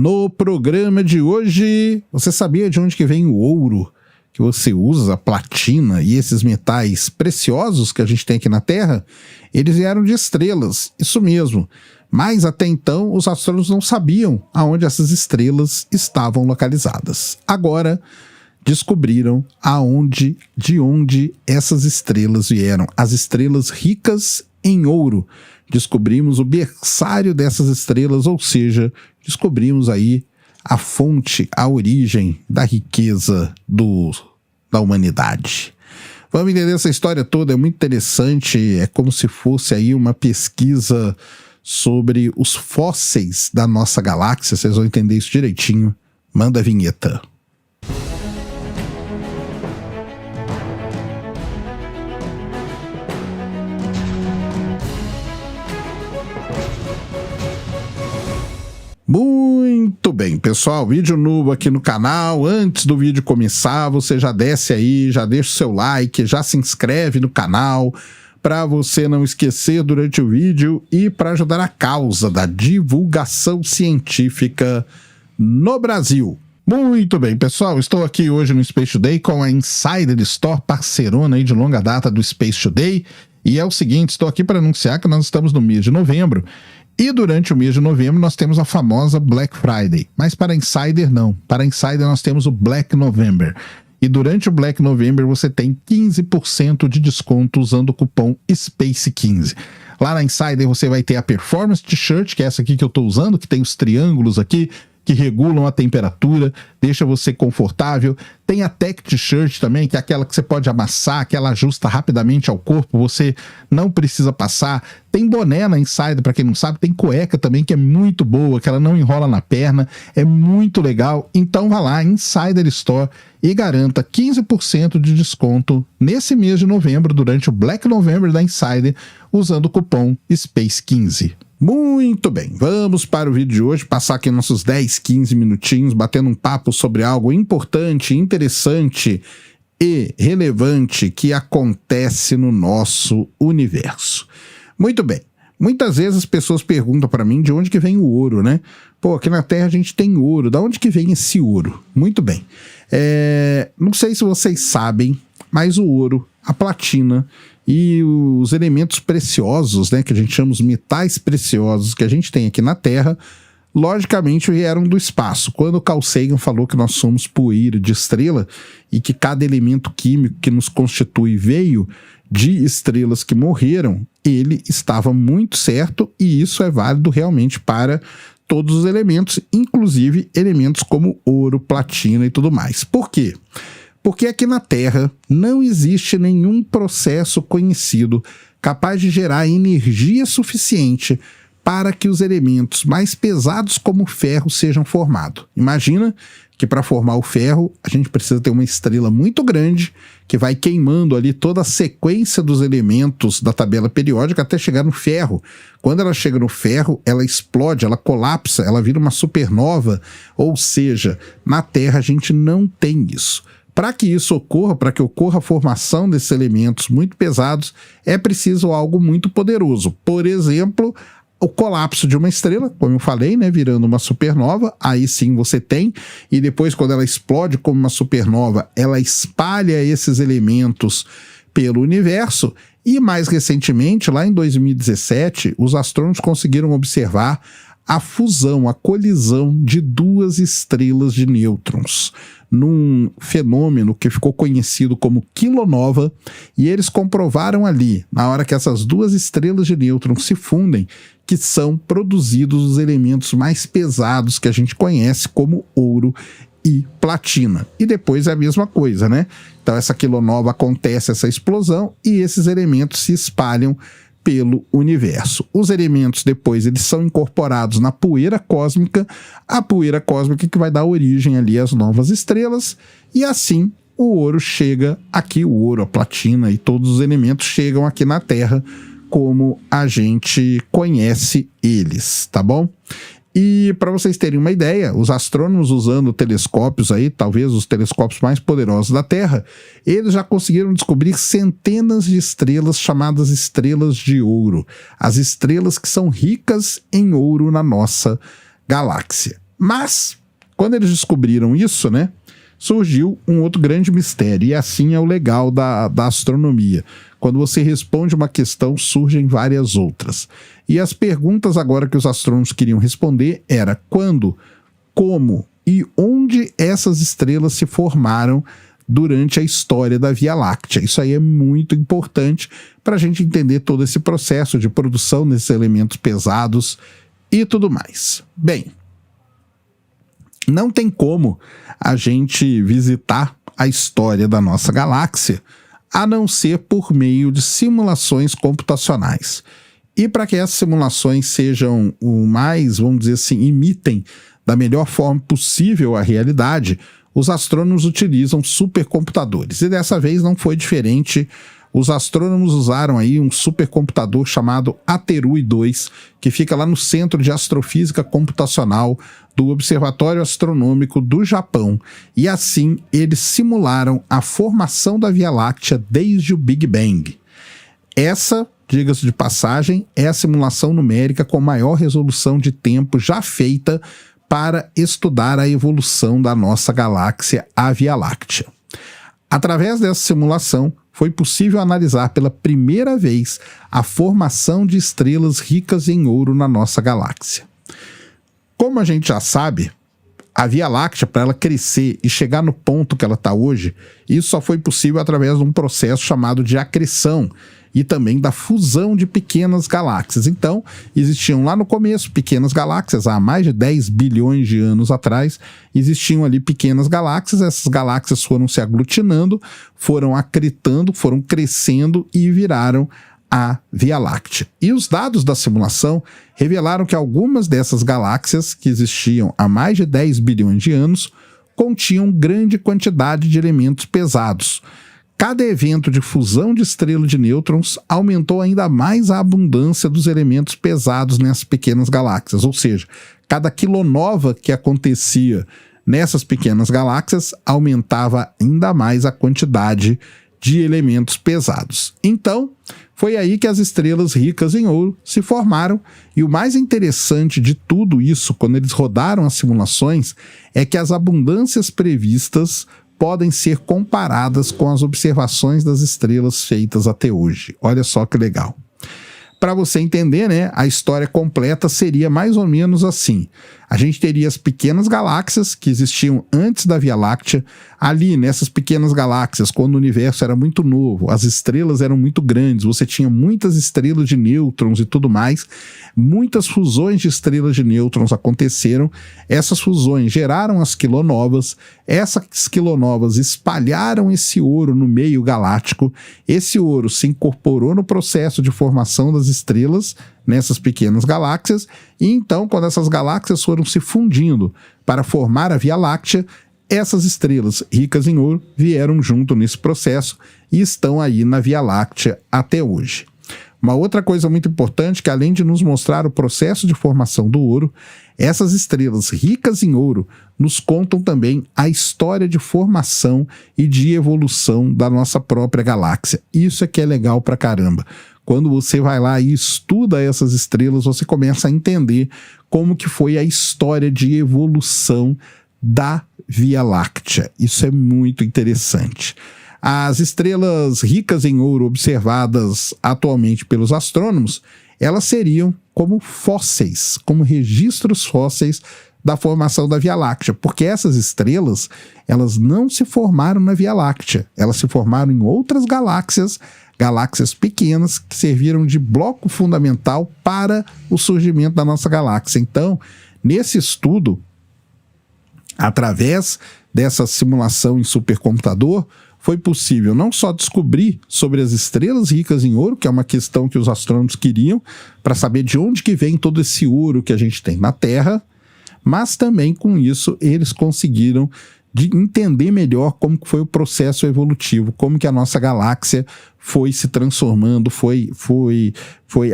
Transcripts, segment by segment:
No programa de hoje, você sabia de onde que vem o ouro que você usa, a platina e esses metais preciosos que a gente tem aqui na Terra? Eles vieram de estrelas, isso mesmo. Mas até então os astrônomos não sabiam aonde essas estrelas estavam localizadas. Agora descobriram de onde essas estrelas vieram. As estrelas ricas em ouro. Descobrimos o berçário dessas estrelas, ou seja, descobrimos aí a fonte, a origem da riqueza da humanidade. Vamos entender essa história toda, é muito interessante, é como se fosse aí uma pesquisa sobre os fósseis da nossa galáxia, vocês vão entender isso direitinho. Manda a vinheta. Muito bem, pessoal, vídeo novo aqui no canal. Antes do vídeo começar, você já desce aí, já deixa o seu like, já se inscreve no canal para você não esquecer durante o vídeo e para ajudar a causa da divulgação científica no Brasil. Muito bem, pessoal, estou aqui hoje no Space Today com a Insider Store, parceirona aí de longa data do Space Today. E é o seguinte, estou aqui para anunciar que nós estamos no mês de novembro. E durante o mês de novembro nós temos a famosa Black Friday, mas para a Insider não. Para a Insider nós temos o Black November. E durante o Black November você tem 15% de desconto usando o cupom SPACE15. Lá na Insider você vai ter a Performance T-Shirt, que é essa aqui que eu estou usando, que tem os triângulos aqui, que regulam a temperatura, deixa você confortável. Tem a Tech T-Shirt também, que é aquela que você pode amassar, que ela ajusta rapidamente ao corpo, você não precisa passar. Tem boné na Insider, para quem não sabe, tem cueca também, que é muito boa, que ela não enrola na perna, é muito legal. Então vá lá, Insider Store, e garanta 15% de desconto nesse mês de novembro, durante o Black November da Insider, usando o cupom SPACE15. Muito bem, vamos para o vídeo de hoje, passar aqui nossos 10, 15 minutinhos, batendo um papo sobre algo importante, interessante e relevante que acontece no nosso universo. Muito bem, muitas vezes as pessoas perguntam para mim de onde que vem o ouro, né? Pô, aqui na Terra a gente tem ouro, da onde que vem esse ouro? Muito bem, não sei se vocês sabem, mas o ouro, a platina e os elementos preciosos, né, que a gente chama os metais preciosos que a gente tem aqui na Terra, logicamente vieram do espaço. Quando o Carl Sagan falou que nós somos poeira de estrela e que cada elemento químico que nos constitui veio de estrelas que morreram, ele estava muito certo, e isso é válido realmente para todos os elementos, inclusive elementos como ouro, platina e tudo mais. Por quê? Porque aqui na Terra não existe nenhum processo conhecido capaz de gerar energia suficiente para que os elementos mais pesados como o ferro sejam formados. Imagina que para formar o ferro a gente precisa ter uma estrela muito grande que vai queimando ali toda a sequência dos elementos da tabela periódica até chegar no ferro. Quando ela chega no ferro, ela explode, ela colapsa, ela vira uma supernova, ou seja, na Terra a gente não tem isso. Para que isso ocorra, para que ocorra a formação desses elementos muito pesados, é preciso algo muito poderoso. Por exemplo, o colapso de uma estrela, como eu falei, né, virando uma supernova, aí sim você tem, e depois quando ela explode como uma supernova, ela espalha esses elementos pelo universo, e mais recentemente, lá em 2017, os astrônomos conseguiram observar a fusão, a colisão de duas estrelas de nêutrons, num fenômeno que ficou conhecido como quilonova, e eles comprovaram ali, na hora que essas duas estrelas de nêutrons se fundem, que são produzidos os elementos mais pesados que a gente conhece como ouro e platina. E depois é a mesma coisa, né? Então essa quilonova acontece, essa explosão, e esses elementos se espalham pelo universo. Os elementos depois eles são incorporados na poeira cósmica, a poeira cósmica que vai dar origem ali às novas estrelas, e assim o ouro chega aqui, o ouro, a platina e todos os elementos chegam aqui na Terra como a gente conhece eles, tá bom? E para vocês terem uma ideia, os astrônomos usando telescópios aí, talvez os telescópios mais poderosos da Terra, eles já conseguiram descobrir centenas de estrelas chamadas estrelas de ouro. As estrelas que são ricas em ouro na nossa galáxia. Mas, quando eles descobriram isso, né, surgiu um outro grande mistério, e assim é o legal da astronomia. Quando você responde uma questão, surgem várias outras. E as perguntas agora que os astrônomos queriam responder era quando, como e onde essas estrelas se formaram durante a história da Via Láctea. Isso aí é muito importante para a gente entender todo esse processo de produção desses elementos pesados e tudo mais. Bem, não tem como a gente visitar a história da nossa galáxia a não ser por meio de simulações computacionais. E para que essas simulações sejam o mais, vamos dizer assim, imitem da melhor forma possível a realidade, os astrônomos utilizam supercomputadores. E dessa vez não foi diferente. Os astrônomos usaram aí um supercomputador chamado Aterui 2, que fica lá no Centro de Astrofísica Computacional do Observatório Astronômico do Japão. E assim eles simularam a formação da Via Láctea desde o Big Bang. Essa, diga-se de passagem, é a simulação numérica com maior resolução de tempo já feita para estudar a evolução da nossa galáxia, a Via Láctea. Através dessa simulação, foi possível analisar pela primeira vez a formação de estrelas ricas em ouro na nossa galáxia. Como a gente já sabe, a Via Láctea, para ela crescer e chegar no ponto que ela está hoje, isso só foi possível através de um processo chamado de acreção e também da fusão de pequenas galáxias. Então, existiam lá no começo pequenas galáxias, há mais de 10 bilhões de anos atrás, existiam ali pequenas galáxias, essas galáxias foram se aglutinando, foram acretando, foram crescendo e viraram a Via Láctea. E os dados da simulação revelaram que algumas dessas galáxias, que existiam há mais de 10 bilhões de anos, continham grande quantidade de elementos pesados. Cada evento de fusão de estrela de nêutrons aumentou ainda mais a abundância dos elementos pesados nessas pequenas galáxias, ou seja, cada quilonova que acontecia nessas pequenas galáxias aumentava ainda mais a quantidade de elementos pesados. Então, foi aí que as estrelas ricas em ouro se formaram, e o mais interessante de tudo isso, quando eles rodaram as simulações, é que as abundâncias previstas podem ser comparadas com as observações das estrelas feitas até hoje. Olha só que legal. Para você entender, né, a história completa seria mais ou menos assim. A gente teria as pequenas galáxias que existiam antes da Via Láctea. Ali, nessas pequenas galáxias, quando o universo era muito novo, as estrelas eram muito grandes, você tinha muitas estrelas de nêutrons e tudo mais. Muitas fusões de estrelas de nêutrons aconteceram. Essas fusões geraram as quilonovas. Essas quilonovas espalharam esse ouro no meio galáctico. Esse ouro se incorporou no processo de formação das estrelas nessas pequenas galáxias, e então, quando essas galáxias foram se fundindo para formar a Via Láctea, essas estrelas ricas em ouro vieram junto nesse processo e estão aí na Via Láctea até hoje. Uma outra coisa muito importante, que além de nos mostrar o processo de formação do ouro, essas estrelas ricas em ouro nos contam também a história de formação e de evolução da nossa própria galáxia. Isso é que é legal pra caramba. Quando você vai lá e estuda essas estrelas, você começa a entender como que foi a história de evolução da Via Láctea. Isso é muito interessante. As estrelas ricas em ouro observadas atualmente pelos astrônomos, elas seriam como fósseis, como registros fósseis da formação da Via Láctea, porque essas estrelas, elas não se formaram na Via Láctea, elas se formaram em outras galáxias pequenas que serviram de bloco fundamental para o surgimento da nossa galáxia. Então, nesse estudo, através dessa simulação em supercomputador, foi possível não só descobrir sobre as estrelas ricas em ouro, que é uma questão que os astrônomos queriam, para saber de onde que vem todo esse ouro que a gente tem na Terra, mas também com isso eles conseguiram de entender melhor como que foi o processo evolutivo, como que a nossa galáxia foi se transformando, foi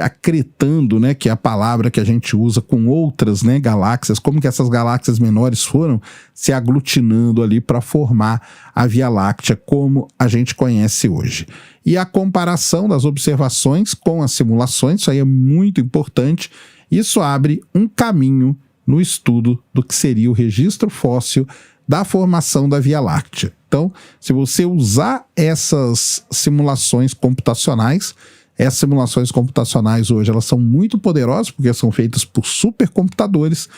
acretando, né, que é a palavra que a gente usa com outras, né, galáxias, como que essas galáxias menores foram se aglutinando ali para formar a Via Láctea como a gente conhece hoje. E a comparação das observações com as simulações, isso aí é muito importante, isso abre um caminho no estudo do que seria o registro fóssil da formação da Via Láctea. Então, se você usar essas simulações computacionais hoje elas são muito poderosas porque são feitas por supercomputadores,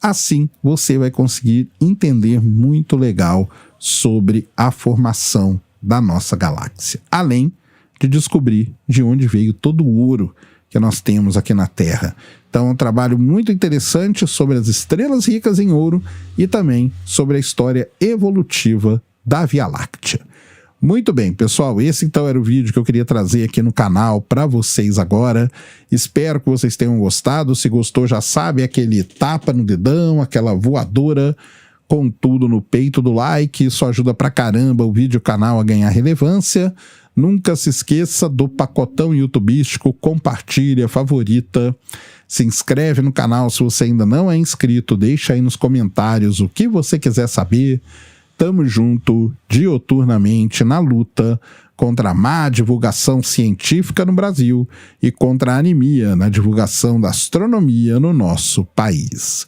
assim você vai conseguir entender muito legal sobre a formação da nossa galáxia, além de descobrir de onde veio todo o ouro que nós temos aqui na Terra. Então é um trabalho muito interessante sobre as estrelas ricas em ouro e também sobre a história evolutiva da Via Láctea. Muito bem, pessoal, esse então era o vídeo que eu queria trazer aqui no canal para vocês agora. Espero que vocês tenham gostado. Se gostou, já sabe, aquele tapa no dedão, aquela voadora com tudo no peito do like. Isso ajuda pra caramba o vídeo e o canal a ganhar relevância. Nunca se esqueça do pacotão youtubístico, compartilha, favorita, se inscreve no canal se você ainda não é inscrito, deixa aí nos comentários o que você quiser saber. Tamo junto dioturnamente na luta contra a má divulgação científica no Brasil e contra a anemia na divulgação da astronomia no nosso país.